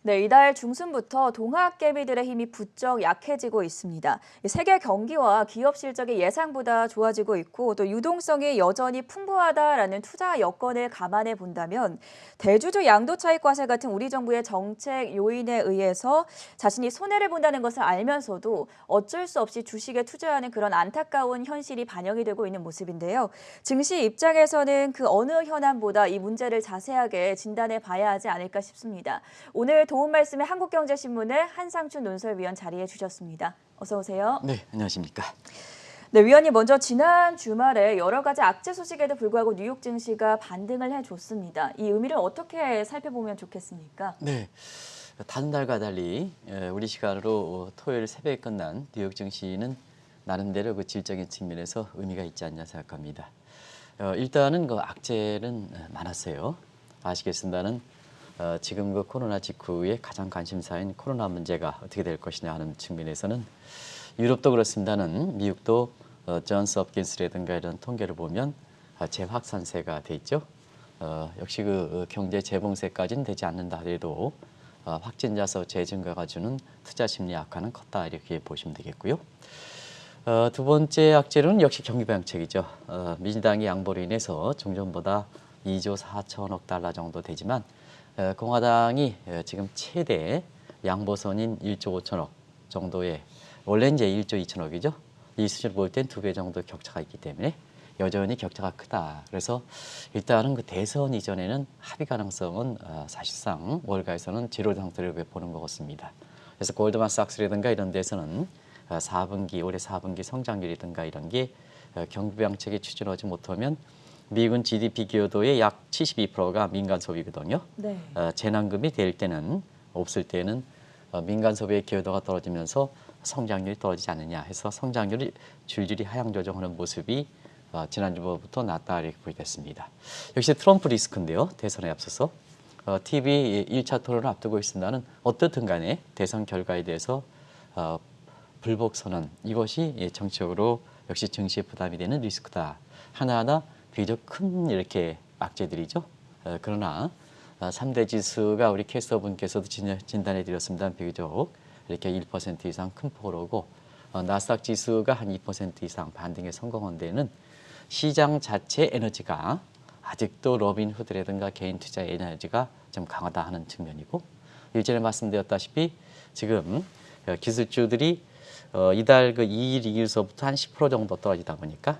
네, 이달 중순부터 동학개미들의 힘이 부쩍 약해지고 있습니다. 세계 경기와 기업 실적이 예상보다 좋아지고 있고 또 유동성이 여전히 풍부하다라는 투자 여건을 감안해 본다면 대주주 양도 차익 과세 같은 우리 정부의 정책 요인에 의해서 자신이 손해를 본다는 것을 알면서도 어쩔 수 없이 주식에 투자하는 그런 안타까운 현실이 반영이 되고 있는 모습인데요. 증시 입장에서는 그 어느 현안보다 이 문제를 자세하게 진단해 봐야 하지 않을까 싶습니다. 오늘 도움 말씀에 한국경제신문의 한상춘 논설위원 자리해 주셨습니다. 어서 오세요. 네, 안녕하십니까. 네, 위원님 먼저 지난 주말에 여러 가지 악재 소식에도 불구하고 뉴욕 증시가 반등을 해줬습니다. 이 의미를 어떻게 살펴보면 좋겠습니까? 네, 다른 달과 달리 우리 시간으로 토요일 새벽에 끝난 뉴욕 증시는 나름대로 그 질적인 측면에서 의미가 있지 않냐 생각합니다. 일단은 그 악재는 많았어요. 아시겠습니다는 지금 그 코로나 직후에 가장 관심사인 코로나 문제가 어떻게 될 것이냐 하는 측면에서는 유럽도 그렇습니다는 미국도 존스 홉킨스라든가 이런 통계를 보면 재확산세가 돼 있죠. 역시 그 경제 재봉쇄까지는 되지 않는다 하더라도 확진자 수 재증가가 주는 투자 심리 악화는 컸다 이렇게 보시면 되겠고요. 두 번째 악재로는 역시 경기 부양책이죠. 민주당의 양보로 인해서 종전보다 2조 4천억 달러 정도 되지만 공화당이 지금 최대 양보선인 1조 5천억 정도의 원래 이제 1조 2천억이죠. 이 수준을 볼 땐 2배 정도 격차가 있기 때문에 여전히 격차가 크다. 그래서 일단은 그 대선 이전에는 합의 가능성은 사실상 월가에서는 제로 상태를 보는 것 같습니다. 그래서 골드만삭스라든가 이런 데서는 4분기 올해 4분기 성장률이든가 이런 게 경기 부양책이 추진하지 못하면 미군 GDP 기여도의 약 72%가 민간 소비거든요. 네. 재난금이 될 때는 없을 때는 민간 소비의 기여도가 떨어지면서 성장률이 떨어지지 않느냐 해서 성장률이 줄줄이 하향 조정하는 모습이 지난주부터 나타나 이렇게 보이겠습니다. 역시 트럼프 리스크인데요. 대선에 앞서서 TV 1차 토론을 앞두고 있습니다는 어떻든 간에 대선 결과에 대해서 불복 선언 이것이 정치적으로 역시 증시에 부담이 되는 리스크다. 하나하나 비교적 큰 이렇게 악재들이죠. 그러나 3대 지수가 우리 캐스터분께서도 진단해 드렸습니다. 비교적 이렇게 1% 이상 큰 폭으로 오고 나스닥 지수가 한 2% 이상 반등에 성공한 데는 시장 자체 에너지가 아직도 로빈 후드라든가 개인 투자 에너지가 좀 강하다 하는 측면이고 일전에 말씀드렸다시피 지금 기술주들이 이달 그 2일, 2일서부터 한 10% 정도 떨어지다 보니까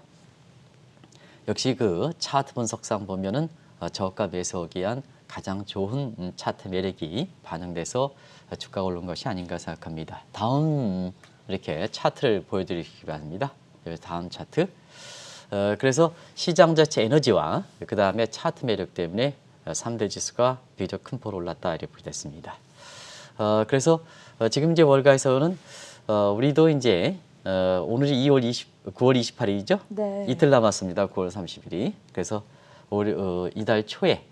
역시 그 차트 분석상 보면은 저가 매수하기 위한 가장 좋은 차트 매력이 반영돼서 주가가 오른 것이 아닌가 생각합니다. 다음 이렇게 차트를 보여드리기 바랍니다. 다음 차트. 그래서 시장 자체 에너지와 그 다음에 차트 매력 때문에 3대 지수가 비교적 큰 폭으로 올랐다 이렇게 보겠습니다. 그래서 지금 이제 월가에서는 우리도 이제 오늘이 9월 28일이죠? 네. 이틀 남았습니다. 9월 30일이. 그래서 이달 초에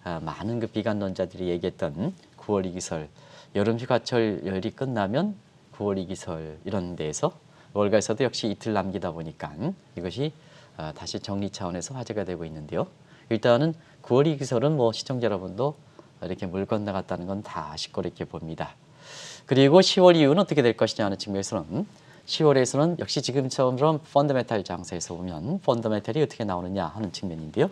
많은 그 비관론자들이 얘기했던 9월 이기설, 여름 휴가철이 끝나면 9월 이기설 이런 데에서 월가에서도 역시 이틀 남기다 보니까 이것이 다시 정리 차원에서 화제가 되고 있는데요. 일단은 9월 이기설은 뭐 시청자 여러분도 이렇게 물 건너갔다는 건 다 아실 거로 이렇게 봅니다. 그리고 10월 이후는 어떻게 될 것이냐 하는 측면에서는 10월에서는 역시 지금처럼 펀더멘탈 장세에서 보면 펀더멘탈이 어떻게 나오느냐 하는 측면인데요.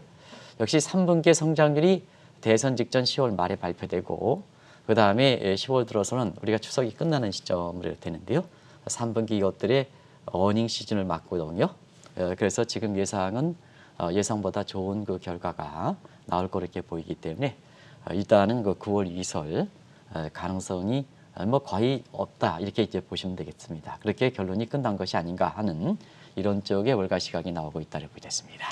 역시 3분기 성장률이 대선 직전 10월 말에 발표되고 그 다음에 10월 들어서는 우리가 추석이 끝나는 시점으로 되는데요. 3분기 이것들의 어닝 시즌을 맞거든요. 그래서 지금 예상은 예상보다 좋은 그 결과가 나올 거로 이렇게 보이기 때문에 일단은 그 9월 이설 가능성이 뭐 거의 없다 이렇게 이제 보시면 되겠습니다. 그렇게 결론이 끝난 것이 아닌가 하는 이런 쪽의 월가 시각이 나오고 있다고 보겠습니다.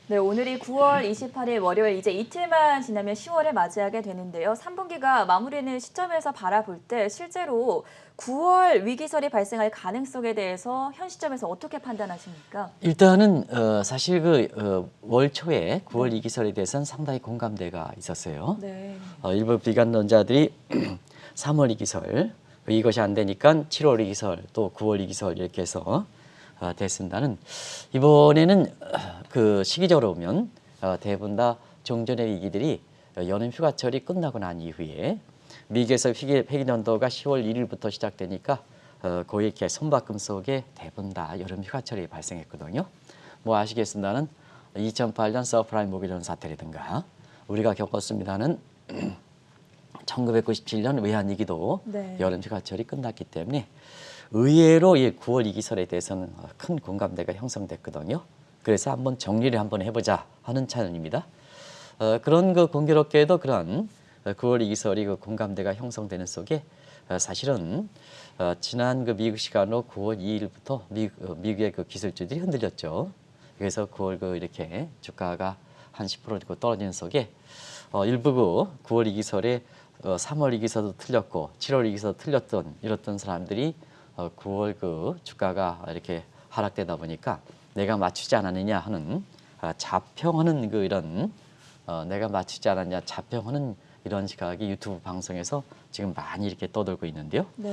네, 오늘이 9월 28일 월요일 이제 이틀만 지나면 10월을 맞이하게 되는데요. 3분기가 마무리되는 시점에서 바라볼 때 실제로 9월 위기설이 발생할 가능성에 대해서 현 시점에서 어떻게 판단하십니까? 일단은 사실 그 월 초에 9월 이기설에 대해서는 상당히 공감대가 있었어요. 네. 일부 비관론자들이 3월 이기설 이것이 안 되니까 7월 이기설 또 9월 이기설 이렇게 해서 됐습니다는 이번에는 그 시기적으로 보면 대부분 다 종전의 위기들이 여름 휴가철이 끝나고 난 이후에 미국에서 회계연도가 10월 1일부터 시작되니까 거의 이렇게 손바꿈 속에 대부분 다 여름 휴가철이 발생했거든요. 뭐 아시겠습니다는 2008년 서프라임 모기존 사태라든가 우리가 겪었습니다는 1997년 외환위기도 네. 여름 휴가철이 끝났기 때문에 의외로 이 9월 위기설에 대해서는 큰 공감대가 형성됐거든요. 그래서 한번 정리를 한번 해보자 하는 차원입니다. 그런 그 공교롭게도 그런 9월 위기설이 그 공감대가 형성되는 속에 사실은 지난 그 미국 시간으로 9월 2일부터 미국의 그 기술주들이 흔들렸죠. 그래서 9월 그 이렇게 주가가 한 10% 정도 떨어지는 속에 일부 그 9월 위기설에 3월 위기설도 틀렸고 7월 위기설도 틀렸던 이랬던 사람들이 9월 그 주가가 이렇게 하락되다 보니까 내가 맞추지 않았느냐 하는 자평하는 그 이런 내가 맞추지 않았냐 자평하는 이런 시각이 유튜브 방송에서 지금 많이 이렇게 떠돌고 있는데요. 네.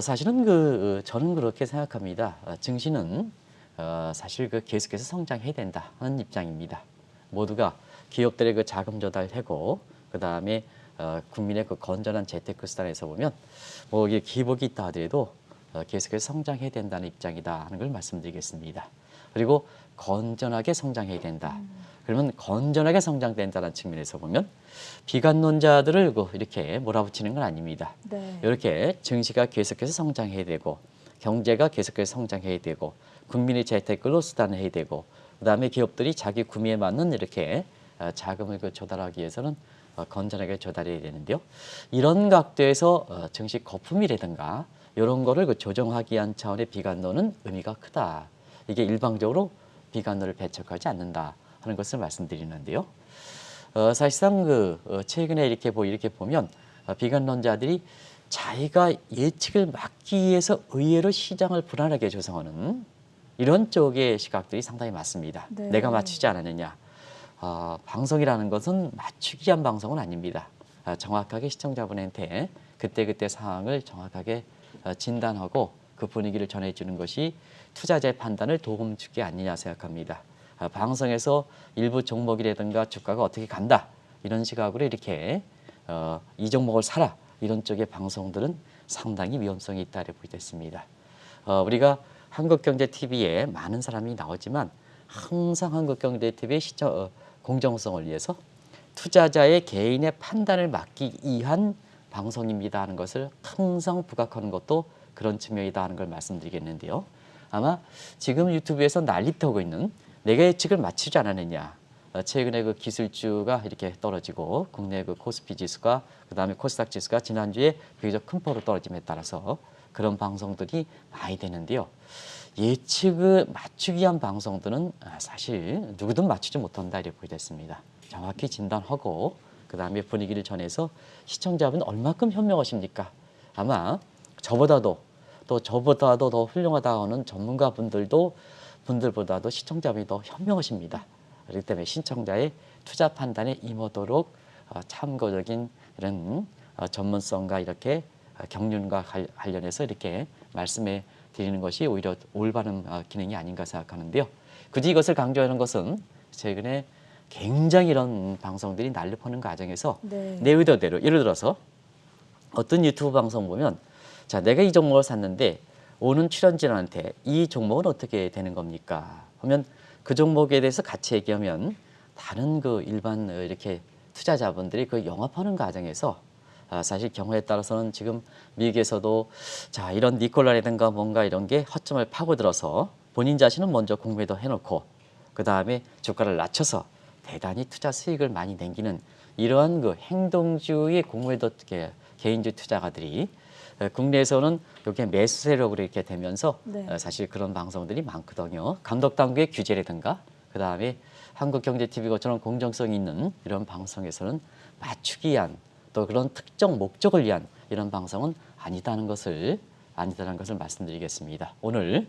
사실은 저는 그렇게 생각합니다. 증시는 사실 계속해서 성장해야 된다 하는 입장입니다. 모두가 기업들의 그 자금 조달하고 그 다음에 국민의 그 건전한 재테크 수단에서 보면 뭐 이게 기복이 있다 하더라도 계속해서 성장해야 된다는 입장이다 하는 걸 말씀드리겠습니다. 그리고 건전하게 성장해야 된다. 그러면 건전하게 성장된다는 측면에서 보면 비관론자들을 이렇게 몰아붙이는 건 아닙니다. 네. 이렇게 증시가 계속해서 성장해야 되고 경제가 계속해서 성장해야 되고 국민의 재테크로 수단을 해야 되고 그다음에 기업들이 자기 구매에 맞는 이렇게 자금을 조달하기 위해서는 건전하게 조달해야 되는데요. 이런 각도에서 증시 거품이라든가 이런 거를 조정하기 위한 차원의 비관론은 의미가 크다. 이게 일방적으로 비관론을 배척하지 않는다 하는 것을 말씀드리는데요. 사실상 최근에 이렇게 보면 비관론자들이 자기가 예측을 막기 위해서 의외로 시장을 불안하게 조성하는 이런 쪽의 시각들이 상당히 많습니다. 네. 내가 맞추지 않았느냐. 방송이라는 것은 맞추기 위한 방송은 아닙니다. 정확하게 시청자분한테 그때그때 상황을 정확하게 진단하고 그 분위기를 전해주는 것이 투자자의 판단을 도움 주게 아니냐 생각합니다. 방송에서 일부 종목이라든가 주가가 어떻게 간다 이런 시각으로 이렇게 이 종목을 사라 이런 쪽의 방송들은 상당히 위험성이 있다고 보겠습니다. 우리가 한국경제TV에 많은 사람이 나오지만 항상 한국경제TV의 공정성을 위해서 투자자의 개인의 판단을 맡기 위한 방송입니다 하는 것을 항상 부각하는 것도 그런 측면이다 하는 걸 말씀드리겠는데요. 아마 지금 유튜브에서 난리터고 있는 내가 예측을 맞추지 않았느냐. 최근에 그 기술주가 이렇게 떨어지고 국내 그 코스피 지수가 그다음에 코스닥 지수가 지난주에 비교적 큰 폭으로 떨어짐에 따라서 그런 방송들이 많이 되는데요. 예측을 맞추기 위한 방송들은 사실 누구든 맞추지 못한다 이렇게 보게 됐습니다. 정확히 진단하고 그다음에 분위기를 전해서 시청자분 얼마큼 현명하십니까? 아마 저보다도 더 훌륭하다 하는 분들보다도 시청자분이 더 현명하십니다. 그렇기 때문에 시청자의 투자 판단에 임하도록 참고적인 이런 전문성과 이렇게 경륜과 관련해서 이렇게 말씀해 드리는 것이 오히려 올바른 기능이 아닌가 생각하는데요. 굳이 이것을 강조하는 것은 최근에 굉장히 이런 방송들이 난립하는 과정에서 네. 내 의도대로 예를 들어서 어떤 유튜브 방송 보면 자 내가 이 종목을 샀는데 오는 출연진한테 이 종목은 어떻게 되는 겁니까? 하면 그 종목에 대해서 같이 얘기하면 다른 그 일반 이렇게 투자자분들이 그 영업하는 과정에서 사실 경우에 따라서는 지금 미국에서도 자 이런 니콜라라든가 뭔가 이런 게 허점을 파고들어서 본인 자신은 먼저 공매도 해놓고 그 다음에 주가를 낮춰서 대단히 투자 수익을 많이 남기는 이러한 그 행동주의 공매도 개인주의 투자가들이 국내에서는 이렇게 매수 세력으로 이렇게 되면서 네. 사실 그런 방송들이 많거든요. 감독 당국의 규제라든가 그 다음에 한국경제TV처럼 공정성이 있는 이런 방송에서는 맞추기 위한 또 그런 특정 목적을 위한 이런 방송은 아니다는 것을 말씀드리겠습니다. 오늘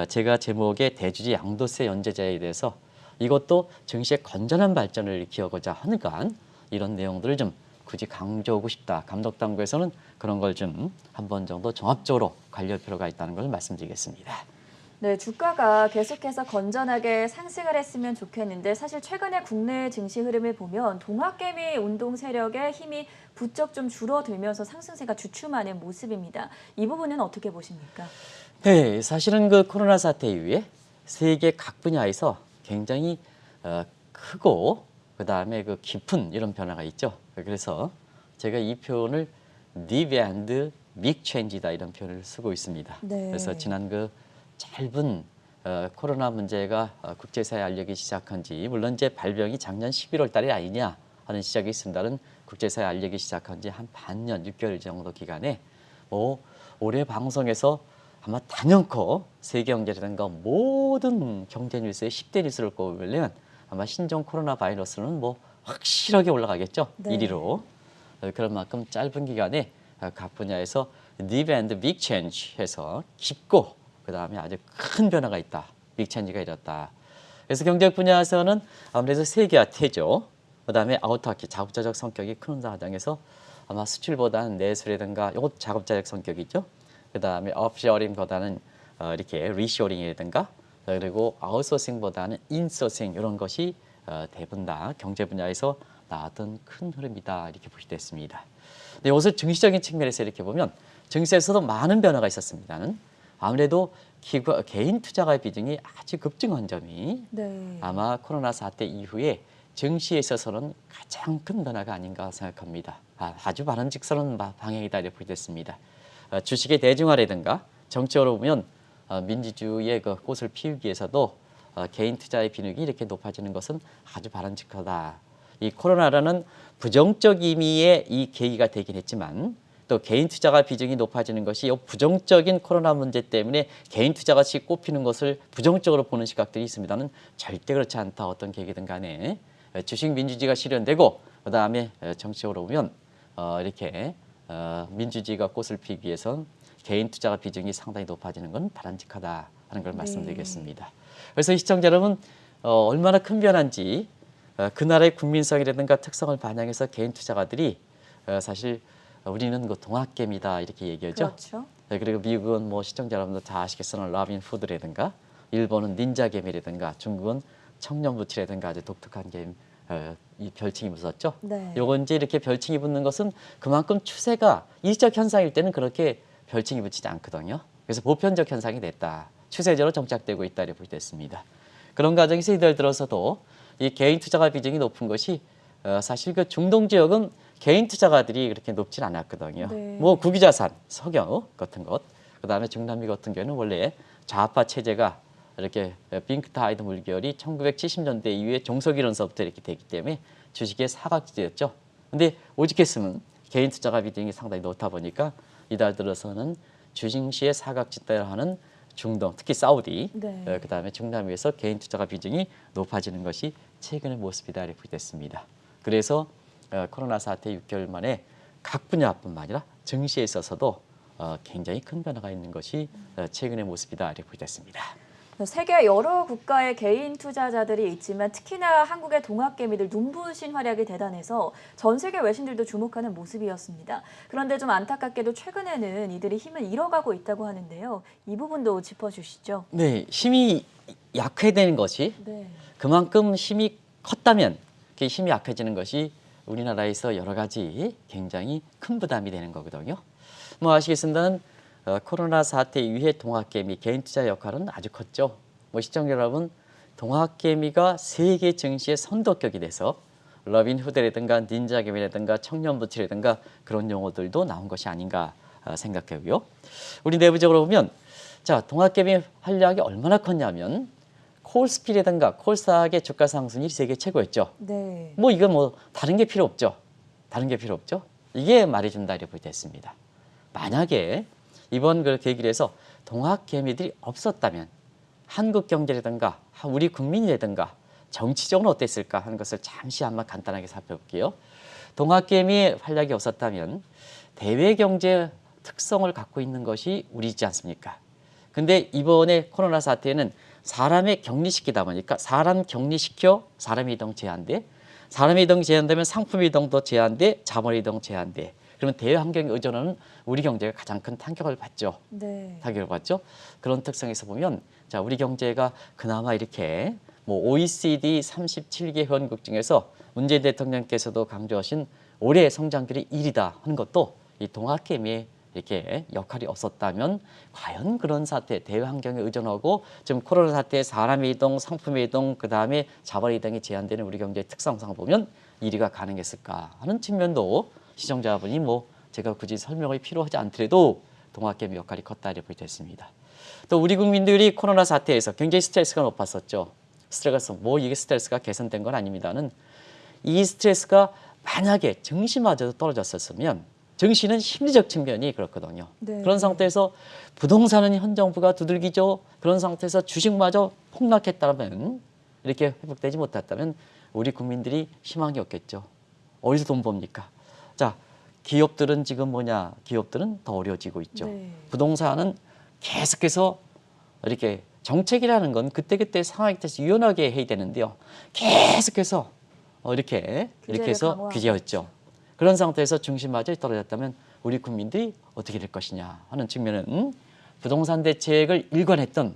제가 제목의 대주주 양도세 연재자에 대해서 이것도 증시의 건전한 발전을 기하고자 하니까 이런 내용들을 좀 굳이 강조하고 싶다. 감독당국에서는 그런 걸 좀 한 번 정도 종합적으로 관리할 필요가 있다는 걸 말씀드리겠습니다. 네, 주가가 계속해서 건전하게 상승을 했으면 좋겠는데 사실 최근에 국내 증시 흐름을 보면 동학개미 운동 세력의 힘이 부쩍 좀 줄어들면서 상승세가 주춤하는 모습입니다. 이 부분은 어떻게 보십니까? 네, 사실은 그 코로나 사태 이후에 세계 각 분야에서 굉장히 크고 그다음에 그 깊은 이런 변화가 있죠. 그래서 제가 이 표현을 deep and big change다 이런 표현을 쓰고 있습니다. 네. 그래서 지난 그 짧은 코로나 문제가 국제사회에 알리기 시작한 지 물론 이제 발병이 작년 11월 달이 아니냐 하는 시작이 있습니다는 국제사회에 알리기 시작한 지 한 반년 6개월 정도 기간에 올해 방송에서 아마 단연코 세계 경제라든가 모든 경제 뉴스의 10대 뉴스를 꼽으면 아마 신종 코로나 바이러스는 확실하게 올라가겠죠. 네. 1위로. 그런 만큼 짧은 기간에 각 분야에서 deep and big change 해서 깊고 그다음에 아주 큰 변화가 있다. 빅 체인지가 일었다. 그래서 경제 분야에서는 아무래도 세계화 태조, 그다음에 아우터키 자급자족 성격이 큰 과정에서 아마 수출보다는 내수라든가 이것 자급자족 성격이죠. 그다음에 업쇼링보다는 이렇게 리쇼링이라든가 그리고 아웃소싱보다는 인소싱 이런 것이 대부분 다 경제 분야에서 나왔던 큰 흐름이다 이렇게 보시됐습니다. 근데 이것을 증시적인 측면에서 이렇게 보면 증시에서도 많은 변화가 있었습니다는 아무래도 개인 투자가의 비중이 아주 급증한 점이 네. 아마 코로나 사태 이후에 증시에 있어서는 가장 큰 변화가 아닌가 생각합니다. 아주 바람직스러운 방향이다 이렇게 보겠습니다. 주식의 대중화라든가 정치적으로 보면 민주주의의 그 꽃을 피우기 위해서도 개인 투자의 비중이 이렇게 높아지는 것은 아주 바람직하다. 이 코로나라는 부정적 의미의 이 계기가 되긴 했지만 또 개인 투자가 비중이 높아지는 것이 이 부정적인 코로나 문제 때문에 개인 투자같이 꼽히는 것을 부정적으로 보는 시각들이 있습니다는 절대 그렇지 않다. 어떤 계기든 간에 주식 민주주의가 실현되고 그다음에 정치적으로 보면 이렇게 민주주의가 꽃을 피우기 위해선 개인 투자가 비중이 상당히 높아지는 건 바람직하다 하는 걸 말씀드리겠습니다. 그래서 시청자 여러분 얼마나 큰 변화인지 그 나라의 국민성이라든가 특성을 반영해서 개인 투자가들이 사실 우리는 그 동학개미다 이렇게 얘기하죠. 그렇죠. 네, 그리고 미국은 시청자 여러분들 다 아시겠으나 라빈 푸드라든가 일본은 닌자개미라든가 중국은 청년부티라든가 아주 독특한 개미 이 별칭이 붙었죠. 네. 요건 이제 이렇게 별칭이 붙는 것은 그만큼 추세가 일적 현상일 때는 그렇게 별칭이 붙이지 않거든요. 그래서 보편적 현상이 됐다. 추세적으로 정착되고 있다 이렇게 볼 수 있습니다. 그런 과정에서 이들 들어서도 이 개인 투자가 비중이 높은 것이 사실 그 중동 지역은 개인 투자가들이 그렇게 높진 않았거든요. 네. 국유자산, 석유 같은 것, 그다음에 중남미 같은 경우는 원래 좌파 체제가 이렇게 핑크타이드 물결이 1970년대 이후에 종속이론서부터 이렇게 되기 때문에 주식의 사각지대였죠. 근데 오직했으면 개인 투자가 비중이 상당히 높다 보니까 이달 들어서는 주식시의 사각지대를 하는 중동, 특히 사우디, 네. 그다음에 중남미에서 개인 투자가 비중이 높아지는 것이 최근의 모습이다 이렇게 됐습니다. 그래서 코로나 사태 6개월 만에 각 분야뿐만 아니라 증시에 있어서도 굉장히 큰 변화가 있는 것이 최근의 모습이다 이렇게 됐습니다. 세계 여러 국가의 개인 투자자들이 있지만 특히나 한국의 동학개미들 눈부신 활약이 대단해서 전 세계 외신들도 주목하는 모습이었습니다. 그런데 좀 안타깝게도 최근에는 이들이 힘을 잃어가고 있다고 하는데요. 이 부분도 짚어주시죠. 네, 힘이 약해지는 것이 네. 그만큼 힘이 컸다면 그 힘이 약해지는 것이 우리나라에서 여러 가지 굉장히 큰 부담이 되는 거거든요. 아시겠습니다는 코로나 사태 이후에 동학개미 개인 투자 역할은 아주 컸죠. 시청자 여러분, 동학개미가 세계 증시의 선도격이 돼서 러빈후드라든가 닌자개미라든가 청년부티라든가 그런 용어들도 나온 것이 아닌가 생각하고요. 우리 내부적으로 보면 동학개미 활약이 얼마나 컸냐면 콜스피라든가 콜스닥의 주가 상승률이 세계 최고였죠. 네. 이건 다른 게 필요 없죠. 다른 게 필요 없죠. 이게 말해준다 이렇게 됐습니다. 만약에 이번 그 계기로 해서 동학개미들이 없었다면 한국 경제라든가 우리 국민이라든가 정치적으로 어땠을까 하는 것을 잠시 한번 간단하게 살펴볼게요. 동학개미의 활약이 없었다면 대외 경제 특성을 갖고 있는 것이 우리지 않습니까? 근데 이번에 코로나 사태에는 사람의 격리시키다 보니까 사람 격리시켜 사람 이동 제한돼 사람 이동 제한되면 상품 이동도 제한돼 자본 이동 제한돼 그러면 대환경에 의존하는 우리 경제가 가장 큰 타격을 받죠. 네. 타격을 받죠. 그런 특성에서 보면 자, 우리 경제가 그나마 이렇게 뭐 OECD 37개 회원국 중에서 문재인 대통령께서도 강조하신 올해 성장률이 1위다 하는 것도 이 동학개미의 이렇게 역할이 없었다면 과연 그런 사태, 대환경에 의존하고 지금 코로나 사태에 사람의 이동, 상품의 이동, 그다음에 자본의 이동이 제한되는 우리 경제의 특성상 보면 1위가 가능했을까 하는 측면도 시청자분이 뭐 제가 굳이 설명이 필요하지 않더라도 동학개미 역할이 컸다 이렇게 볼 수 있습니다. 또 우리 국민들이 코로나 사태에서 굉장히 스트레스가 높았었죠. 이게 스트레스가 개선된 건 아닙니다는 이 스트레스가 만약에 증시마저도 떨어졌었으면 증시는 심리적 측면이 그렇거든요. 네. 그런 상태에서 부동산은 현 정부가 두들기죠. 그런 상태에서 주식마저 폭락했다면 이렇게 회복되지 못했다면 우리 국민들이 희망이 없겠죠. 어디서 돈 봅니까? 자, 기업들은 지금 기업들은 더 어려워지고 있죠. 네. 부동산은 계속해서 이렇게 정책이라는 건 그때그때 상황에 따라서 유연하게 해야 되는데요. 계속해서 이렇게 해서 강화하고 규제했죠. 그런 상태에서 중심마저 떨어졌다면 우리 국민들이 어떻게 될 것이냐 하는 측면은 부동산 대책을 일관했던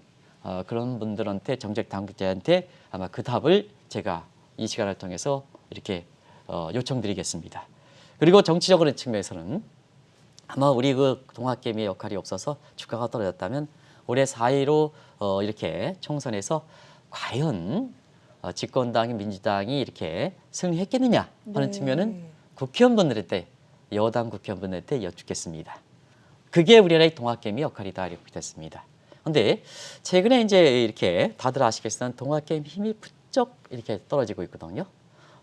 그런 분들한테 정책 당국자한테 아마 그 답을 제가 이 시간을 통해서 이렇게 요청드리겠습니다. 그리고 정치적으로 측면에서는 아마 우리 그 동학개미의 역할이 없어서 주가가 떨어졌다면 올해 4.15 이렇게 총선에서 과연 집권당인 민주당이 이렇게 승리했겠느냐 하는 네. 측면은 국회의원분들한테 여당 국회의원분들한테 여쭙겠습니다. 그게 우리나라의 동학개미 역할이다 이렇게 됐습니다. 그런데 최근에 이제 이렇게 다들 아시겠지만 동학개미 힘이 부쩍 이렇게 떨어지고 있거든요.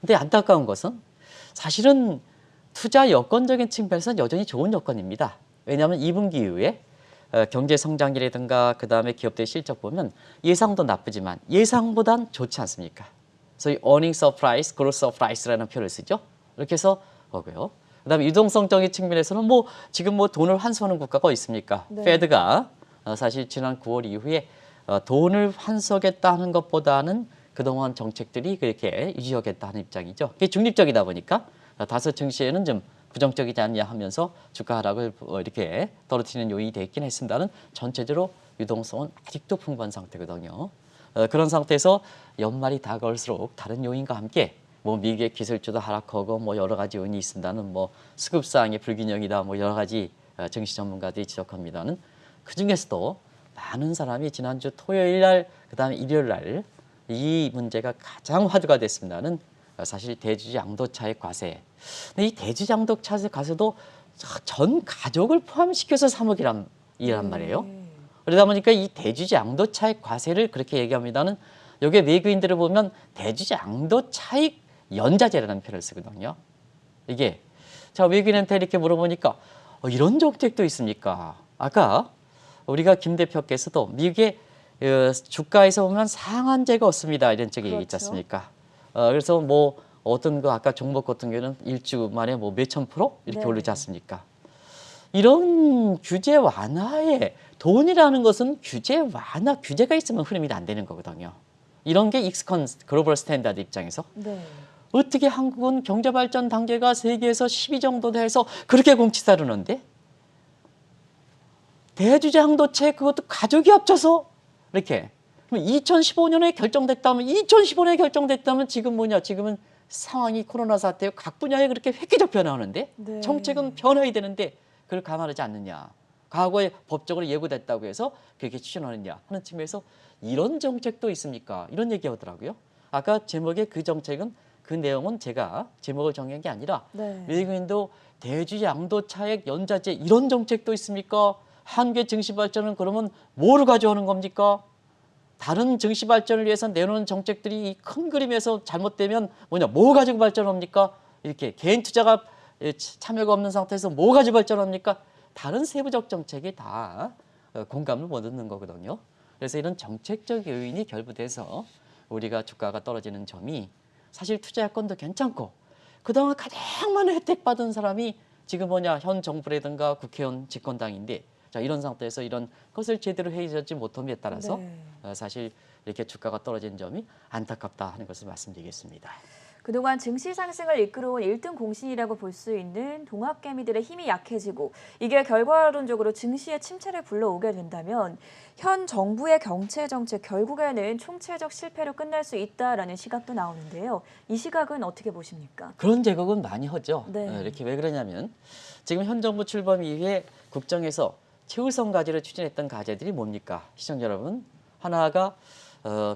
근데 안타까운 것은 사실은 투자 여건적인 측면에서는 여전히 좋은 여건입니다. 왜냐하면 2분기 이후에 경제 성장이라든가 그다음에 기업들의 실적 보면 예상도 나쁘지만 예상보단 좋지 않습니까? 소위 earning surprise, growth surprise라는 표현을 쓰죠. 이렇게 해서 보고요. 그다음에 유동성적인 측면에서는 뭐 지금 뭐 돈을 환수하는 국가가 있습니까? 네. 페드가 사실 지난 9월 이후에 돈을 환수하겠다는 것보다는 그동안 정책들이 그렇게 유지하겠다는 입장이죠. 그게 중립적이다 보니까 다소 증시에는 좀 부정적이지 않냐 하면서 주가 하락을 이렇게 떨어뜨리는 요인이 되긴 했습니다는 전체적으로 유동성은 아직도 풍부한 상태거든요. 그런 상태에서 연말이 다가올수록 다른 요인과 함께 뭐 미국의 기술주도 하락하고 뭐 여러 가지 요인이 있습니다는 뭐 수급상의 불균형이다 뭐 여러 가지 증시 전문가들이 지적합니다는 그 중에서도 많은 사람이 지난주 토요일 날 그다음에 일요일 날 이 문제가 가장 화두가 됐습니다는 사실 대주주 양도차익 과세. 근데 이 대주주 양도차익 과세도 전 가족을 포함시켜서 3억이란 말이에요. 그러다 보니까 이 대주주 양도차익 과세를 그렇게 얘기합니다는 여기에 외국인들을 보면 대주주 양도차익 연자제라는 표현을 쓰거든요. 이게 자 외국인한테 이렇게 물어보니까 이런 정책도 있습니까? 아까 우리가 김 대표께서도 미국의 주가에서 보면 상한제가 없습니다. 이런 쪽에 그렇죠. 얘기했지 않습니까? 그래서 뭐 어떤 거 아까 종목 같은 경우는 일주 만에 뭐 몇천 프로 이렇게 네. 오르지 않습니까? 이런 규제 완화에 돈이라는 것은 규제가 있으면 흐름이 안 되는 거거든요. 이런 게 익스컨 글로벌 스탠다드 입장에서 네. 어떻게 한국은 경제 발전 단계가 세계에서 10위 정도 돼서 그렇게 공치다루는데 대주주 양도세 그것도 가족이 합쳐서 이렇게 2015년에 결정됐다면 지금은 상황이 코로나 사태에 각 분야에 그렇게 획기적 변화하는데 네. 정책은 변화해야 되는데 그걸 감안하지 않느냐. 과거에 법적으로 예고됐다고 해서 그렇게 추진하느냐 하는 측면에서 이런 정책도 있습니까? 이런 얘기하더라고요. 아까 제목의 그 정책은 그 내용은 제가 제목을 정한 게 아니라 네. 외국인도 대주주 양도차익 연자제 이런 정책도 있습니까? 한국의 증시 발전은 그러면 뭐를 가져오는 겁니까? 다른 증시 발전을 위해서 내놓은 정책들이 이 큰 그림에서 잘못되면 뭐 가지고 발전합니까? 이렇게 개인 투자가 참여가 없는 상태에서 뭐 가지고 발전합니까? 다른 세부적 정책이 다 공감을 못 얻는 거거든요. 그래서 이런 정책적 요인이 결부돼서 우리가 주가가 떨어지는 점이 사실 투자 여건도 괜찮고 그동안 가장 많은 혜택 받은 사람이 지금 현 정부라든가 국회의원 집권당인데 자 이런 상태에서 이런 것을 제대로 해주지 못함에 따라서 네. 사실 이렇게 주가가 떨어진 점이 안타깝다 하는 것을 말씀드리겠습니다. 그동안 증시 상승을 이끌어온 1등 공신이라고 볼 수 있는 동학개미들의 힘이 약해지고 이게 결과론적으로 증시의 침체를 불러오게 된다면 현 정부의 경제 정책 결국에는 총체적 실패로 끝날 수 있다라는 시각도 나오는데요. 이 시각은 어떻게 보십니까? 그런 제각은 많이 하죠. 네. 이렇게 왜 그러냐면 지금 현 정부 출범 이후에 국정에서 최우선 과제로 추진했던 과제들이 뭡니까? 시청자 여러분, 하나가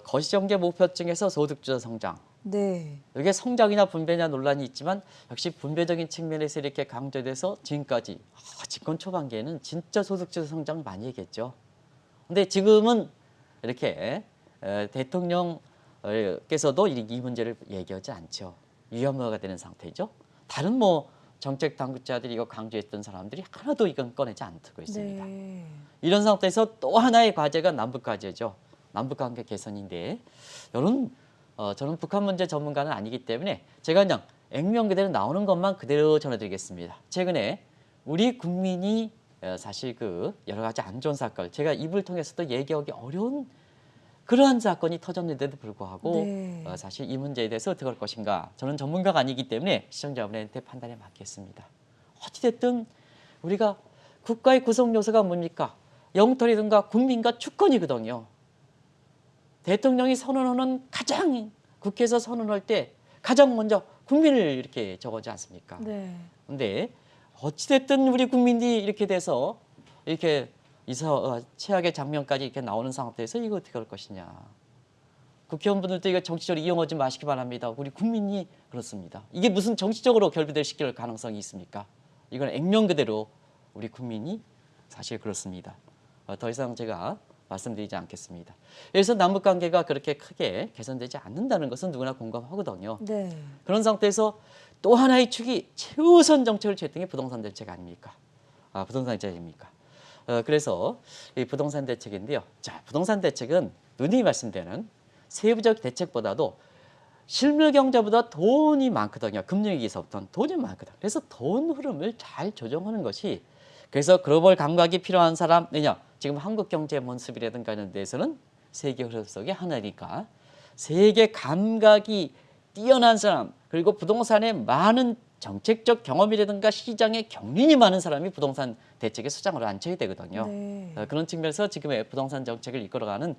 거시경제 목표층에서 소득주도 성장. 네. 이게 성장이냐 분배냐 논란이 있지만 역시 분배적인 측면에서 이렇게 강조돼서 지금까지 집권 초반기에는 진짜 소득주도 성장 많이 얘기했죠. 근데 지금은 이렇게 대통령께서도 이 문제를 얘기하지 않죠. 위험화가 되는 상태죠. 다른 뭐 정책 당국자들이 이거 강조했던 사람들이 하나도 이건 꺼내지 않고 있습니다. 네. 이런 상태에서 또 하나의 과제가 남북 과제죠. 남북 관계 개선인데 이런 저는 북한 문제 전문가는 아니기 때문에 제가 그냥 액면 그대로 나오는 것만 그대로 전해드리겠습니다. 최근에 우리 국민이 사실 그 여러 가지 안 좋은 사건, 제가 입을 통해서도 얘기하기 어려운 그러한 사건이 터졌는데도 불구하고 네. 사실 이 문제에 대해서 어떻게 할 것인가, 저는 전문가가 아니기 때문에 시청자분한테 판단에 맡겠습니다. 어찌됐든 우리가 국가의 구성 요소가 뭡니까? 영토라든가 국민과 주권이거든요. 대통령이 선언하는 가장 국회에서 선언할 때 가장 먼저 국민을 이렇게 적어지 않습니까? 네. 근데 어찌됐든 우리 국민이 이렇게 돼서 이렇게 최악의 장면까지 이렇게 나오는 상태에서 이거 어떻게 할 것이냐. 국회의원분들도 이거 정치적으로 이용하지 마시기 바랍니다. 우리 국민이 그렇습니다. 이게 무슨 정치적으로 결부될 시킬 가능성이 있습니까? 이건 액면 그대로 우리 국민이 사실 그렇습니다. 더 이상 제가 말씀드리지 않겠습니다. 그래서 남북관계가 그렇게 크게 개선되지 않는다는 것은 누구나 공감하거든요. 네. 그런 상태에서 또 하나의 축이 최우선 정책을 제정한 게 부동산 대책 아닙니까? 부동산 대책입니까? 그래서 이 부동산 대책인데요. 자, 부동산 대책은 누누이 말씀드리는 세부적 대책보다도 실물 경제보다 돈이 많거든요. 금융위기에서부터는 돈이 많거든. 그래서 돈 흐름을 잘 조정하는 것이, 그래서 글로벌 감각이 필요한 사람, 지금 한국 경제 모습이라든가 이런 데서는 세계 흐름 속의 하나니까 세계 감각이 뛰어난 사람, 그리고 부동산에 많은 정책적 경험이라든가 시장에 경륜이 많은 사람이 부동산 대책의 수장으로 앉혀야 되거든요. 네. 그런 측면에서 지금의 부동산 정책을 이끌어가는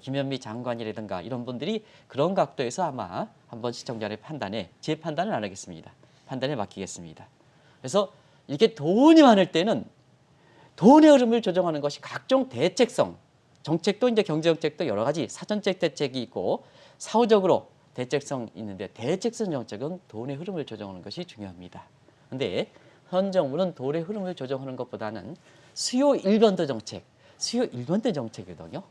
김현미 장관이라든가 이런 분들이 그런 각도에서 아마 한번 시청자의 판단에, 제 판단은 안 하겠습니다. 판단에 맡기겠습니다. 그래서 이게 돈이 많을 때는 돈의 흐름을 조정하는 것이 각종 대책성, 정책도 이제 경제정책도 여러 가지 사전적 대책이 있고 사후적으로 대책성 있는데, 대책성 정책은 돈의 흐름을 조정하는 것이 중요합니다. 그런데 현 정부는 돈의 흐름을 조정하는 것보다는 수요 일변도 정책, 수요 일변도 정책이거든요.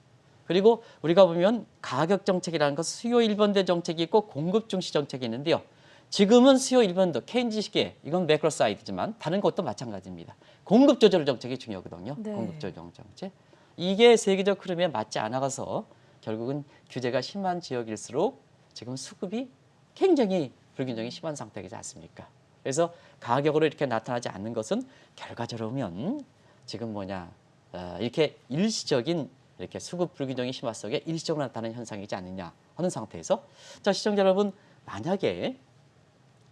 그리고 우리가 보면 가격 정책이라는 것, 수요 일변도 정책이 있고 공급 중시 정책이 있는데요. 지금은 수요 일변도 케인즈식의, 이건 매크로 사이드지만 다른 것도 마찬가지입니다. 공급 조절 정책이 중요하거든요. 네. 공급 조절 정책. 이게 세계적 흐름에 맞지 않아가서 결국은 규제가 심한 지역일수록 지금 수급이 굉장히 불균형이 심한 상태이지 않습니까? 그래서 가격으로 이렇게 나타나지 않는 것은 결과적으로 보면 지금 이렇게 일시적인 이렇게 수급 불균형이 심화 속에 일시적으로 나타나는 현상이지 않느냐 하는 상태에서, 자, 시청자 여러분, 만약에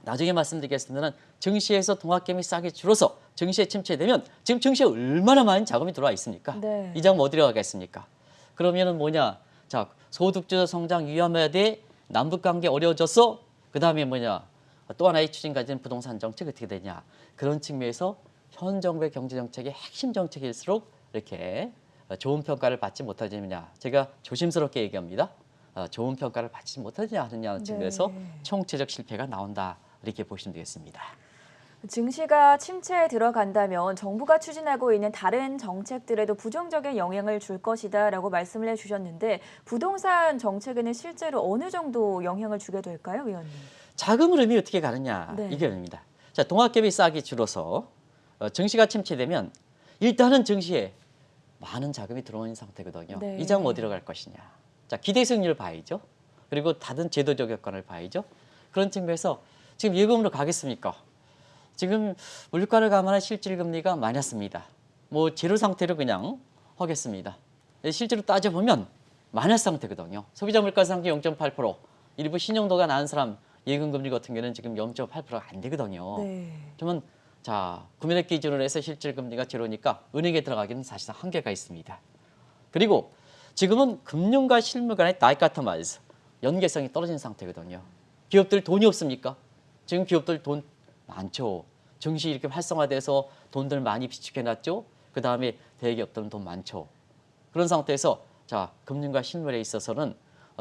나중에 말씀드리겠습니다만 증시에서 동학개미 싹이 줄어서 증시에 침체되면 지금 증시에 얼마나 많은 자금이 들어와 있습니까? 네. 이 자금 어디로 가겠습니까? 그러면은 자, 소득주도 성장 위험해야 돼. 남북관계 어려워져서 그 다음에 또 하나의 추진까지는 부동산 정책 어떻게 되냐. 그런 측면에서 현 정부의 경제정책의 핵심 정책일수록 이렇게 좋은 평가를 받지 못하느냐. 제가 조심스럽게 얘기합니다. 좋은 평가를 받지 못하느냐는 측면에서 총체적 실패가 나온다. 이렇게 보시면 되겠습니다. 증시가 침체에 들어간다면 정부가 추진하고 있는 다른 정책들에도 부정적인 영향을 줄 것이다라고 말씀을 해주셨는데, 부동산 정책에는 실제로 어느 정도 영향을 주게 될까요, 위원님? 자금 흐름이 어떻게 가느냐, 네. 이게 됩니다. 자, 동학개미 싹이 줄어서 증시가 침체되면 일단은 증시에 많은 자금이 들어오는 상태거든요. 네. 이 자금 어디로 갈 것이냐. 자, 기대 수익률을 봐야죠. 그리고 다른 제도적 여건을 봐야죠. 그런 측면에서 지금 예금으로 가겠습니까? 지금 물가를 감안한 실질금리가 마이너스입니다. 제로 상태로 그냥 하겠습니다. 실제로 따져보면 마이너스 상태거든요. 소비자 물가 상승 0.8%, 일부 신용도가 낮은 사람 예금금리 같은 경우는 지금 0.8%가 안 되거든요. 네. 그러면 자, 구매력 기준으로 해서 실질 금리가 제로니까 은행에 들어가기는 사실상 한계가 있습니다. 그리고 지금은 금융과 실무 간의 다이카토마이즈, 연계성이 떨어진 상태거든요. 기업들 돈이 없습니까? 지금 기업들 돈 많죠. 증시 이렇게 활성화돼서 돈들 많이 비축해놨죠. 그 다음에 대기업들은 돈 많죠. 그런 상태에서 자, 금융과 실물에 있어서는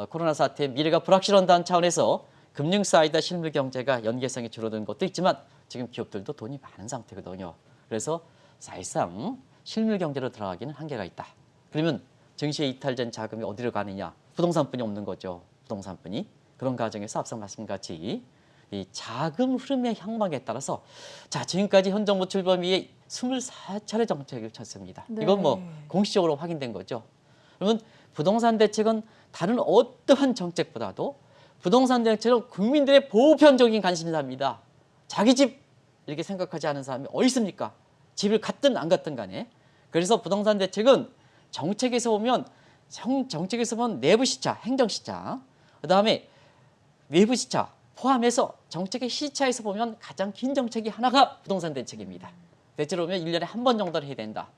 코로나 사태의 미래가 불확실한다는 차원에서 금융 사이드 실물 경제가 연계성이 줄어든 것도 있지만 지금 기업들도 돈이 많은 상태거든요. 그래서 사실상 실물 경제로 들어가기는 한계가 있다. 그러면 증시에 이탈된 자금이 어디로 가느냐? 부동산뿐이 없는 거죠. 부동산뿐이. 그런 과정에서 앞서 말씀같이 이 자금 흐름의 향방에 따라서 자, 지금까지 현 정부 출범 이후에 24차례 정책을 쳤습니다. 네. 이건 뭐 공식적으로 확인된 거죠. 그러면 부동산 대책은 다른 어떠한 정책보다도 부동산 대책은 국민들의 보편적인 관심사입니다. 자기 집 이렇게 생각하지 않은 사람이 어디 있습니까? 집을 갖든 안 갖든 간에. 그래서 부동산 대책은 정책에서 보면 내부 시차, 행정 시차, 그다음에 외부 시차 포함해서 정책의 시차에서 보면 가장 긴 정책이 하나가 부동산 대책입니다. 대체로 보면 1년에 한 번 정도는 해야 된다.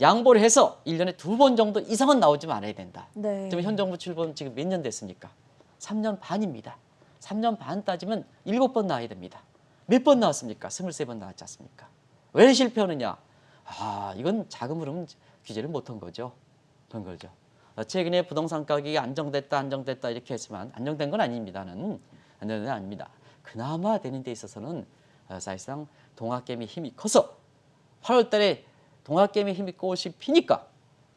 양보를 해서 1년에 2번 정도 이상은 나오지 말아야 된다. 네. 지금 현 정부 출범 지금 몇 년 됐습니까? 3년 반입니다. 3년 반 따지면 7번 나와야 됩니다. 몇 번 나왔습니까? 23번 나왔지 않습니까? 왜 실패하느냐? 이건 자금 흐름 규제를 못한 거죠. 그런 거죠. 최근에 부동산 가격이 안정됐다 이렇게 했지만 안정된 건 아닙니다는 안정된 건 아닙니다. 그나마 되는 데 있어서는 사실상 동학개미 힘이 커서 8월 달에 동학개미 힘이 꽃이 피니까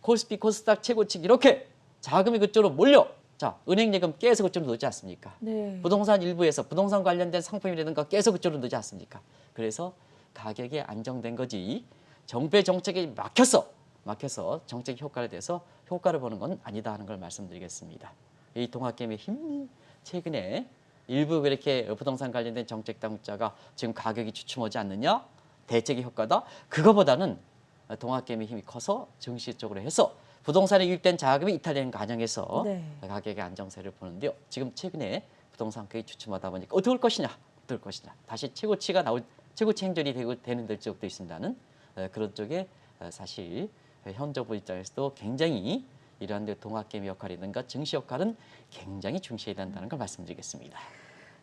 코스피, 코스닥 최고치 이렇게 자금이 그쪽으로 몰려 자, 은행 예금 계속 그쪽으로 넣지 않습니까? 네. 부동산 일부에서 부동산 관련된 상품이라든가 계속 그쪽으로 넣지 않습니까? 그래서 가격이 안정된 거지 정부의 정책이 막혀서 정책 효과에 대해서 효과를 보는 건 아니다 하는 걸 말씀드리겠습니다. 이 동학개미 힘 최근에 일부 그렇게 부동산 관련된 정책 당국자가 지금 가격이 주춤하지 않느냐? 대책의 효과다. 그거보다는 동학개미 힘이 커서 증시 쪽으로 해서 부동산에 유입된 자금이 이탈되는 과정에서 네. 가격의 안정세를 보는데요. 지금 최근에 부동산 가격이 주춤하다 보니까 어떻게 올 것이냐? 다시 최고치 행진이 되는 쪽도 있습니다는 그런 쪽에 사실 현 정부 입장에서도 굉장히 이러한 동학개미 역할이든가 증시 역할은 굉장히 중시해야 된다는 걸 말씀드리겠습니다.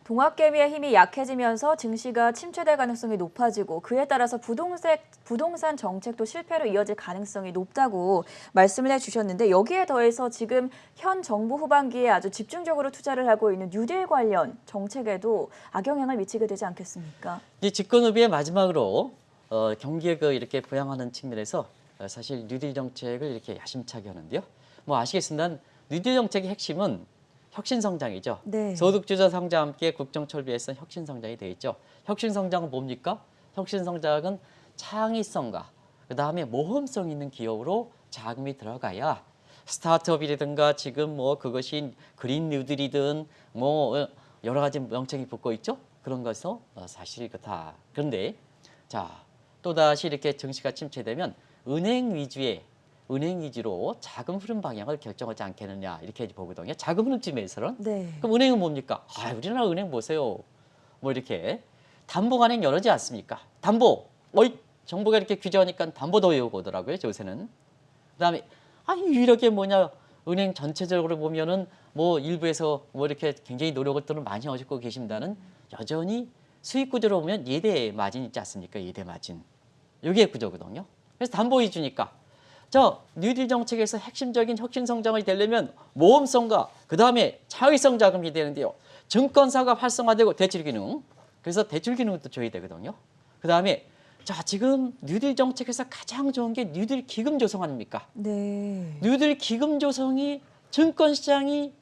동학개미의 힘이 약해지면서 증시가 침체될 가능성이 높아지고 그에 따라서 부동산 정책도 실패로 이어질 가능성이 높다고 말씀을 해주셨는데 여기에 더해서 지금 현 정부 후반기에 아주 집중적으로 투자를 하고 있는 뉴딜 관련 정책에도 악영향을 미치게 되지 않겠습니까? 이 집권 후비의 마지막으로 경기에 이렇게 부양하는 측면에서 사실 뉴딜 정책을 이렇게 야심차게 하는데요. 뭐 아시겠지만 뉴딜 정책의 핵심은 혁신성장이죠. 네. 소득주도 성장과 함께 국정철비에서 혁신성장이 되어 있죠. 혁신성장은 뭡니까? 혁신성장은 창의성과 그다음에 모험성 있는 기업으로 자금이 들어가야 스타트업이라든가 지금 뭐 그것이 그린 뉴딜이든 뭐 여러 가지 명칭이 붙고 있죠. 그런 것은 사실이 그렇다. 그런데 자 또다시 이렇게 증시가 침체되면 은행 위주로 자금 흐름 방향을 결정하지 않겠느냐 이렇게 보거든요. 자금 흐름 측면에서는. 네. 그럼 은행은 뭡니까? 우리나라 은행 보세요. 뭐 이렇게 담보 관행 여러지 않습니까? 담보. 정부가 이렇게 규제하니까 담보도 외우고더라고요. 요새는. 그다음에 유일하게 은행 전체적으로 보면은 뭐 일부에서 뭐 이렇게 굉장히 노력을 많이 하시고 계십니다는 여전히 수익 구조로 보면 예대 마진 있지 않습니까? 예대 마진. 이게 구조거든요. 그래서 담보 위주니까 뉴딜 정책에서 핵심적인 혁신 성장이 되려면 모험성과 그다음에 창의성 자금이 되는데요. 증권사가 활성화되고 대출 기능. 그래서 대출 기능도 줘야 되거든요. 그다음에 지금 뉴딜 정책에서 가장 좋은 게 뉴딜 기금 조성 아닙니까? 네. 뉴딜 기금 조성이 증권 시장이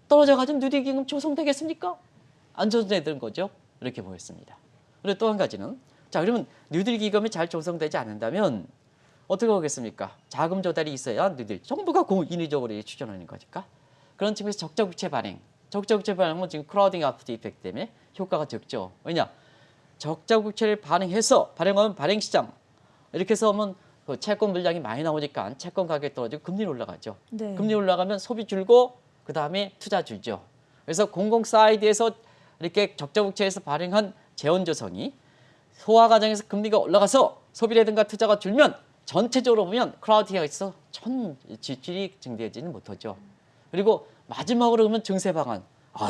떨어져 가지고 뉴딜 기금 조성되겠습니까? 안 조성되는 거죠. 이렇게 보였습니다. 그리고 또 한 가지는 그러면 뉴딜 기금이 잘 조성되지 않는다면 어떻게 하겠습니까? 자금 조달이 있어야 뉴딜 정부가 인위적으로 추진하는 거니까. 그런 측면에서 적자 국채 발행은 지금 크라우딩 아웃 이펙트 때문에 효과가 적죠. 왜냐? 적자 국채를 발행하면 발행 시장 이렇게 해서 하면 그 채권 물량이 많이 나오니까 채권 가격이 떨어지고 금리 올라가죠. 네. 금리 올라가면 소비 줄고 그다음에 투자 줄죠. 그래서 공공 사이드에서 이렇게 적자국채에서 발행한 재원조성이 소화 과정에서 금리가 올라가서 소비라든가 투자가 줄면 전체적으로 보면 크라우드가 있어 지출이 증대하지는 못하죠. 그리고 마지막으로 보면 증세 방안.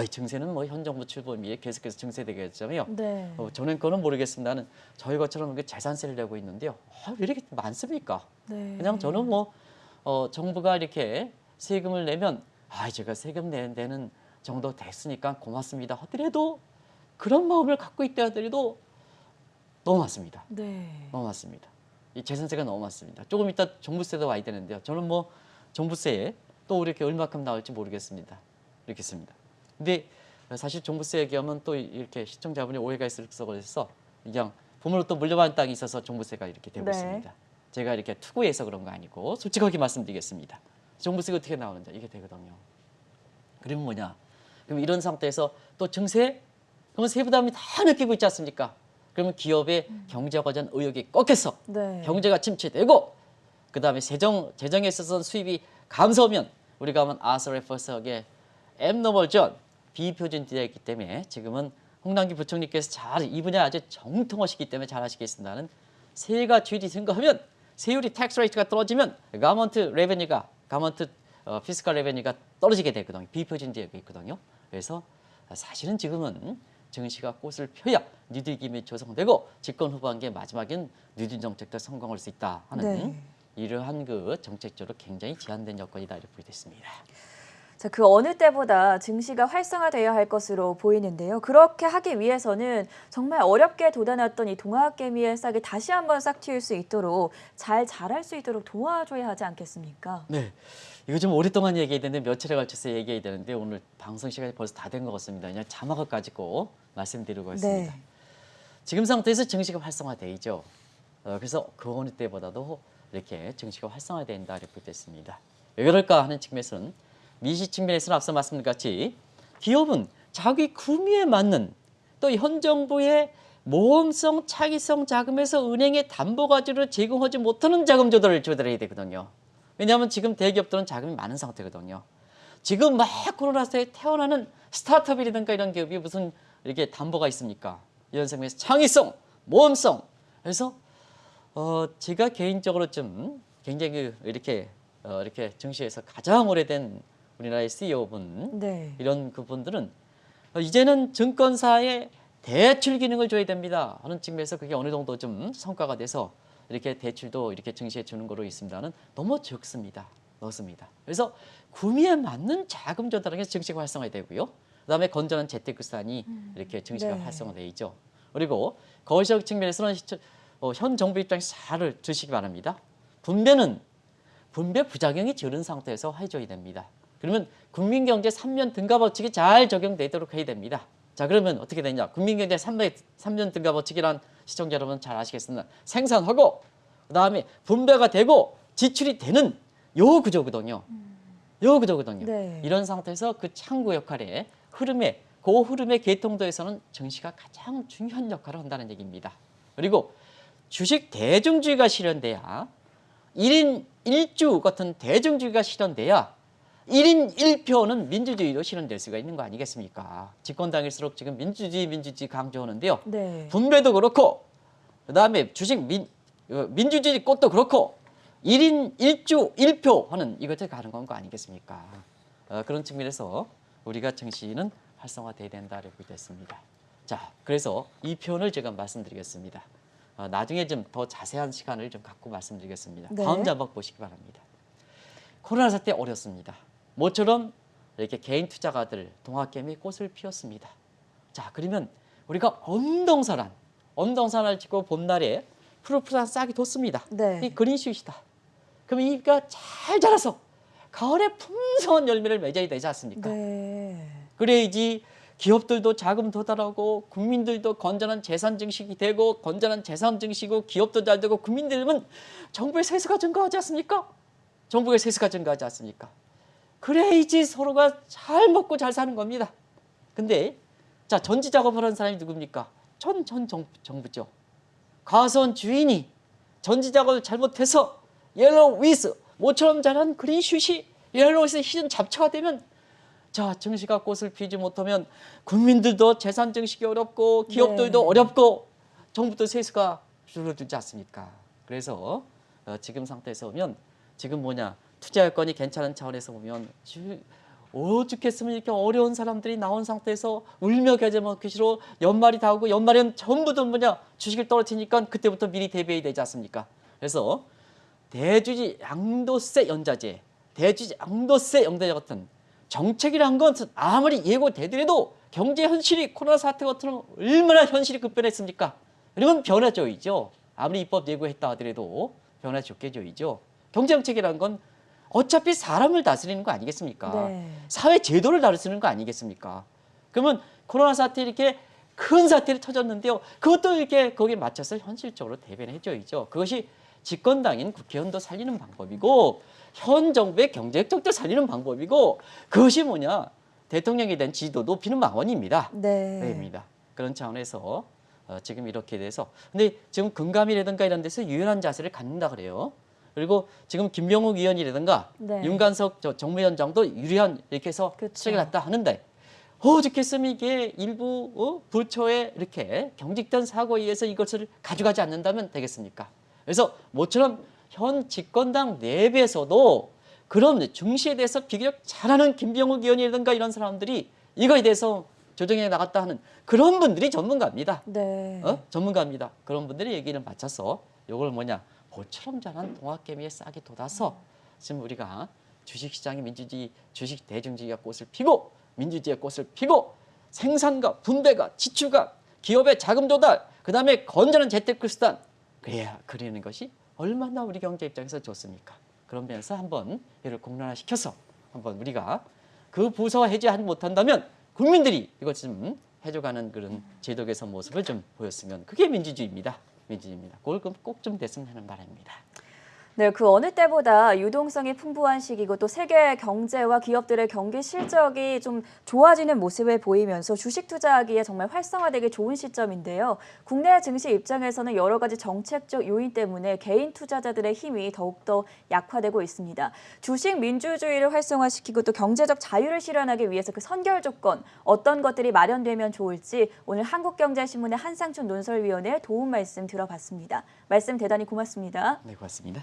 이 증세는 뭐 현 정부 출범이에 계속해서 증세되겠잖아요. 네. 저는 그거는 모르겠습니다는 저희 것처럼 재산세를 내고 있는데요. 왜 이렇게 많습니까? 네. 그냥 저는 뭐 정부가 이렇게 세금을 내면 제가 세금 내는 정도 됐으니까 고맙습니다 하더라도 그런 마음을 갖고 있다 하더라도 너무 많습니다. 네. 너무 많습니다. 이 재산세가 너무 많습니다. 조금 이따 종부세도 와야 되는데요. 저는 뭐 종부세에 또 이렇게 얼마큼 나올지 모르겠습니다. 이렇게 씁니다. 근데 사실 종부세 얘기하면 또 이렇게 시청자분이 오해가 있을 그래서 그냥 부모로 또 물려받은 땅이 있어서 종부세가 이렇게 되고 네. 있습니다. 제가 이렇게 투구해서 그런 거 아니고 솔직하게 말씀드리겠습니다. 종부세가 어떻게 나오는지 이게 되거든요. 그러면 뭐냐? 그럼 이런 상태에서 또 증세? 그러면 세부담이 다 느끼고 있지 않습니까? 그러면 기업의 경제와 관련 의욕이 꺾여서 네. 경제가 침체되고 그다음에 재정에 있어서 수입이 감소하면 우리가 하면 아서 레퍼스의 abnormal John 비표준되어 있기 때문에 지금은 홍남기 부총리께서 잘 이 분야 아주 정통하시기 때문에 잘 하시겠습니다는 세가 줄이 증가하면 세율이 텍스 레이트가 떨어지면 가먼트 레베뉴가 피스컬 레베뉴가 떨어지게 되거든요. 비표준되어 있거든요. 그래서 사실은 지금은 증시가 꽃을 펴야 뉴딜 기금이 조성되고 집권 후반기에 마지막엔 뉴딜 정책도 성공할 수 있다 하는 네. 이러한 그 정책적으로 굉장히 제한된 여건이다 이렇게 보겠습니다. 자, 그 어느 때보다 증시가 활성화되어야 할 것으로 보이는데요. 그렇게 하기 위해서는 정말 어렵게 돋아났던 이 동학개미의 싹이 다시 한번 싹 틔울 수 있도록 잘 자랄 수 있도록 도와줘야 하지 않겠습니까? 네, 이거 좀 오랫동안 얘기해야 되는데 며칠에 걸쳐서 얘기해야 되는데 오늘 방송 시간이 벌써 다 된 것 같습니다. 그냥 자막을 가지고 말씀드리고 있습니다. 네. 지금 상태에서 증시가 활성화돼 있죠. 그래서 그 어느 때보다도 이렇게 증시가 활성화된다 이렇게 됐습니다. 왜 그럴까 하는 측면에서는 미시 측면에서는 앞서 말씀드린 같이 기업은 자기 구매에 맞는 또 현 정부의 모험성 차기성 자금에서 은행에 담보가지로 제공하지 못하는 자금 조달해야 되거든요. 왜냐하면 지금 대기업들은 자금이 많은 상태거든요. 지금 막 코로나 시대에 태어나는 스타트업이라든가 이런 기업이 무슨 이렇게 담보가 있습니까? 이런 상황에서 창의성, 모험성. 그래서 제가 개인적으로 좀 굉장히 이렇게 증시에서 가장 오래된 우리나라의 CEO분 네. 이런 그분들은 이제는 증권사에 대출 기능을 줘야 됩니다 하는 측면에서 그게 어느 정도 좀 성과가 돼서 이렇게 대출도 이렇게 증시에 주는 거로 있습니다는 너무 적습니다. 넣습니다. 그래서 구매에 맞는 자금 조달을 해서 증시가 활성화되고요. 그다음에 건전한 재테크산이 이렇게 증시가 네. 활성화돼 있죠. 그리고 거시적 측면에서는 현 정부 입장에서 잘 드시기 바랍니다. 분배 부작용이 줄은 상태에서 해줘야 됩니다. 그러면 국민경제 3년 등가법칙이 잘 적용되도록 해야 됩니다. 자, 그러면 어떻게 되냐? 국민경제 3년 등가법칙이란 시청자 여러분 잘 아시겠습니다. 생산하고 그다음에 분배가 되고 지출이 되는 요 구조거든요. 요 구조거든요. 네. 이런 상태에서 그 창구 역할에 그 흐름의 개통도에서는 증시가 가장 중요한 역할을 한다는 얘기입니다. 그리고 주식 대중주의가 실현돼야 1인 1주 같은 대중주의가 실현돼야 1인 1표는 민주주의로 실현될 수가 있는 거 아니겠습니까? 집권당일수록 지금 민주주의 강조하는데요. 네. 분배도 그렇고 그다음에 민주주의 꽃도 그렇고 1인 1주 1표 하는 이것을 가는 건 거 아니겠습니까? 그런 측면에서 우리가 증시는 활성화돼야 된다 이렇게 됐습니다. 자, 그래서 이 표현을 제가 말씀드리겠습니다. 나중에 좀 더 자세한 시간을 좀 갖고 말씀드리겠습니다. 네. 다음 자막 보시기 바랍니다. 코로나 사태 어렵습니다. 모처럼 이렇게 개인 투자가들 동학개미 꽃을 피웠습니다. 자, 그러면 우리가 엄동산을 찍고 봄날에 푸릇푸릇한 싹이 돋습니다. 네. 이 그린슛이다. 그럼 이가 잘 자라서 가을에 풍성한 열매를 맺어야 되지 않습니까? 네. 그래야지 기업들도 자금 도달하고 국민들도 건전한 재산 증식이 되고 건전한 재산 증식이고 기업도 잘 되고 국민들은 정부의 세수가 증가하지 않습니까? 정부의 세수가 증가하지 않습니까? 그래야지 서로가 잘 먹고 잘 사는 겁니다. 근데 자, 전지 작업을 하는 사람이 누굽니까? 전 정부죠. 가선 주인이 전지 작업을 잘못해서 옐로우 위스 모처럼 자란 그린슛이 옐로우 위스 희준 잡초가 되면 자, 증시가 꽃을 피우지 못하면 국민들도 재산 증식이 어렵고 기업들도 네. 어렵고 정부도 세수가 줄어들지 않습니까? 그래서 지금 상태에서 보면 지금 뭐냐 투자 여건이 괜찮은 차원에서 보면 오죽했으면 이렇게 어려운 사람들이 나온 상태에서 울며 겨자 먹기로 연말이 다 오고 연말엔 전부 다 뭐냐 주식을 떨어뜨리니까 그때부터 미리 대비해야 되지 않습니까? 그래서 대주주 양도세 연자제, 대주주 양도세 연자제 같은 정책이란 것은 아무리 예고되더라도 경제 현실이 코로나 사태 같은 얼마나 현실이 급변했습니까? 이러면 변화줘이죠. 아무리 입법 예고했다 하더라도 변화줘이죠. 경제정책이란 건 어차피 사람을 다스리는 거 아니겠습니까? 네. 사회 제도를 다스리는 거 아니겠습니까? 그러면 코로나 사태 이렇게 큰 사태를 터졌는데요. 그것도 이렇게 거기에 맞춰서 현실적으로 대변해 줘야죠. 그것이 집권당인 국회의원도 살리는 방법이고 현 정부의 경제정책도 살리는 방법이고 그것이 뭐냐 대통령에 대한 지지도 높이는 방안입니다. 네. 입니다. 그런 차원에서 지금 이렇게 돼서 근데 지금 금감이라든가 이런 데서 유연한 자세를 갖는다 그래요. 그리고 지금 김병욱 의원이라든가 네. 윤관석 정무위원장도 유리한 이렇게 해서 그쵸. 책을 갖다 하는데 어떻겠으면 이게 일부 부처의 이렇게 경직된 사고에 의해서 이것을 가져가지 않는다면 되겠습니까? 그래서 모처럼 현 집권당 내부에서도 그런 중시에 대해서 비교적 잘하는 김병욱 의원이라든가 이런 사람들이 이거에 대해서 조정해 나갔다 하는 그런 분들이 전문가입니다. 네. 전문가입니다. 그런 분들의 얘기를 맞춰서 이걸 뭐냐 모처럼 자란 동학개미에 싹이 돋아서 지금 우리가 주식시장의 민주주의, 주식 대중주의가 꽃을 피고 민주주의의 꽃을 피고 생산과 분배가 지출과 기업의 자금 조달 그다음에 건전한 재테크 수단 그래야 그리는 것이 얼마나 우리 경제 입장에서 좋습니까? 그런 면에서 한번 이를 공론화시켜서 한번 우리가 그 부서 해제하지 못한다면 국민들이 이것 좀 해줘가는 그런 제도 개선 모습을 좀 보였으면 그게 민주주의입니다. 민주주의입니다. 그걸 꼭 좀 됐으면 하는 바람입니다. 네, 그 어느 때보다 유동성이 풍부한 시기고 또 세계 경제와 기업들의 경기 실적이 좀 좋아지는 모습을 보이면서 주식 투자하기에 정말 활성화되기 좋은 시점인데요. 국내 증시 입장에서는 여러 가지 정책적 요인 때문에 개인 투자자들의 힘이 더욱더 약화되고 있습니다. 주식 민주주의를 활성화시키고 또 경제적 자유를 실현하기 위해서 그 선결 조건 어떤 것들이 마련되면 좋을지 오늘 한국경제신문의 한상춘 논설위원의 도움 말씀 들어봤습니다. 말씀 대단히 고맙습니다. 네, 고맙습니다.